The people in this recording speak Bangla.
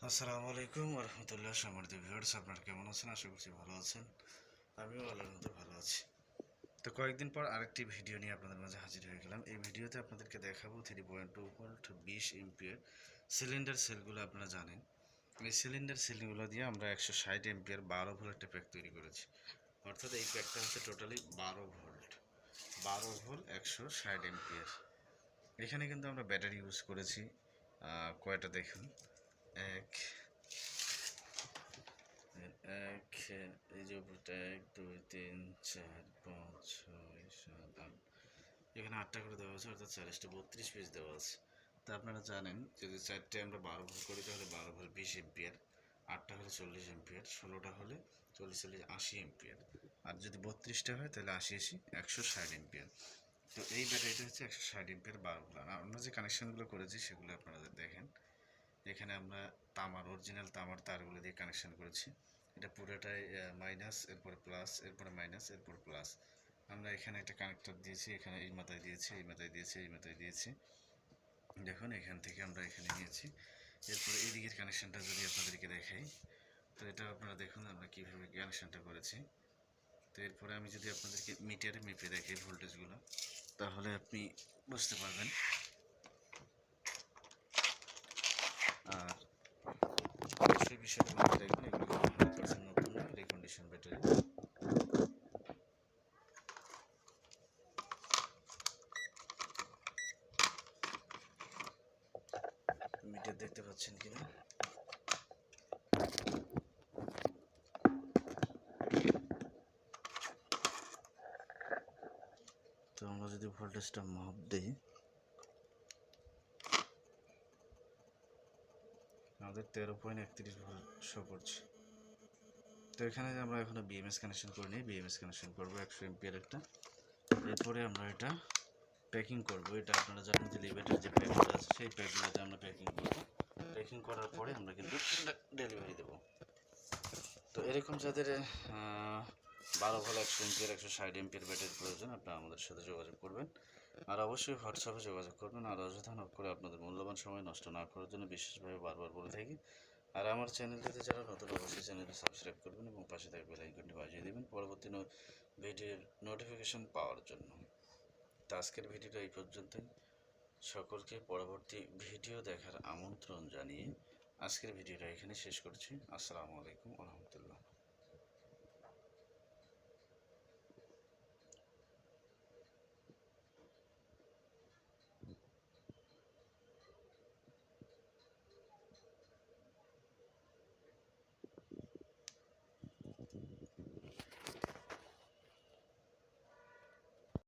আসসালামু আলাইকুম রহমতুল্লাহ। সম্মানিত ভিউয়ার্স, আপনারা কেমন আছেন? আশা করছি ভালো আছেন। আমিও আল্লাহর মতো ভালো আছি। তো কয়েকদিন পর আরেকটি ভিডিও নিয়ে আপনাদের মাঝে হাজির হয়ে গেলাম। এই ভিডিওতে আপনাদেরকে দেখাবো 3.2 ভোল্ট 20 এম্পিয়ার সিলিন্ডার সেলগুলো। আপনারা জানেন এই সিলিন্ডার সেলগুলো দিয়ে আমরা 160 এম্পিয়ার 12 ভোল্ট একটা প্যাক তৈরি করেছি। অর্থাৎ এই প্যাকটা হচ্ছে টোটালি 12 ভোল্ট 160 এম্পিয়ার। এখানে কিন্তু আমরা ব্যাটারি ইউজ করেছি কয়টা দেখুন। এক এক এই যে উপরটা 1 2 3 4 5 6 7 8, এখানে 8টা করে দেওয়া আছে, অর্থাৎ 40টা 32 পিস দেওয়া আছে। তা আপনারা জানেন যদি 4টে আমরা 12 ভোল্ট করি তাহলে 12 ভোল্ট 20 এম্পিয়ার, 8টা হলে 40 এম্পিয়ার, 16টা হলে 40 80 এম্পিয়ার, আর যদি 32টা হয় তাহলে 80 160 এম্পিয়ার। তো এই ব্যাটারিটা হচ্ছে 160 এম্পিয়ার 12 ভোল্ট। আর আমরা যে কানেকশনগুলো করেছি সেগুলো আপনারা দেখেন। এখানে আমরা অরিজিনাল তামার তারগুলো দিয়ে কানেকশন করেছি। এটা পুরোটাই মাইনাস, এরপরে প্লাস, এরপরে মাইনাস, এরপর প্লাস। আমরা এখানে একটা কানেক্টর দিয়েছি, এখানে এই মাথায় দিয়েছি, এই মাথায় দিয়েছি, এই মাথায় দিয়েছি। দেখুন এখান থেকে আমরা এখানে নিয়েছি। এরপরে এই দিকের কানেকশনটা যদি আপনাদেরকে দেখাই, তো এটা আপনারা দেখুন আমরা কীভাবে কানেকশনটা করেছি। তো এরপরে আমি যদি আপনাদেরকে মিটারে মেপে দেখাই ভোল্টেজগুলো, তাহলে আপনি বুঝতে পারবেন। আর অবশ্যই বিষয়টা মাথায় রাখবেন, এগুলো 100% নতুন না, রিকন্ডিশন ব্যাটারি। মিটার দেখতে পাচ্ছেন কিনা? তো আমরা যদি ভোল্টেজটা মাপ দিই, আমাদের 13.31 ভোল্ট শো করছে। তো এখানে আমরা এখনো বিএমএস কানেকশন করিনি, বিএমএস কানেকশন করবো 100 এম্পিয়ার একটা। এরপরে আমরা এটা প্যাকিং করব। এটা আপনারা জানেন যে লিভেটের যে প্যাকগুলো আছে সেই প্যাকগুলোতে আমরা প্যাকিং করব। প্যাকিং করার পরে আমরা কিন্তু ডেলিভারি দেবো। তো এরকম যাদের 12 ভোল্ট 100 এম্পিয়ার 160 এম্পিয়ার ব্যাটারির প্রয়োজন, আপনারা আমাদের সাথে যোগাযোগ করবেন। আর অবশ্যই হোয়াটসঅ্যাপে যোগাযোগ করবেন। আর অযথা নক করে আপনাদের মূল্যবান সময় নষ্ট না করার জন্য বিশেষভাবে বারবার বলে থাকি। আর আমার চ্যানেলটিতে যারা নতুন, অবশ্যই চ্যানেলটি সাবস্ক্রাইব করবেন এবং পাশে থাকা বেল আইকনটি বাজিয়ে দেবেন পরবর্তী ভিডিওর নোটিফিকেশন পাওয়ার জন্য। তো আজকের ভিডিওটা এই পর্যন্তই। সকলকে পরবর্তী ভিডিও দেখার আমন্ত্রণ জানিয়ে আজকের ভিডিওটা এখানে শেষ করছি। আসসালামু আলাইকুম ওয়া রাহমাতুল্লাহ।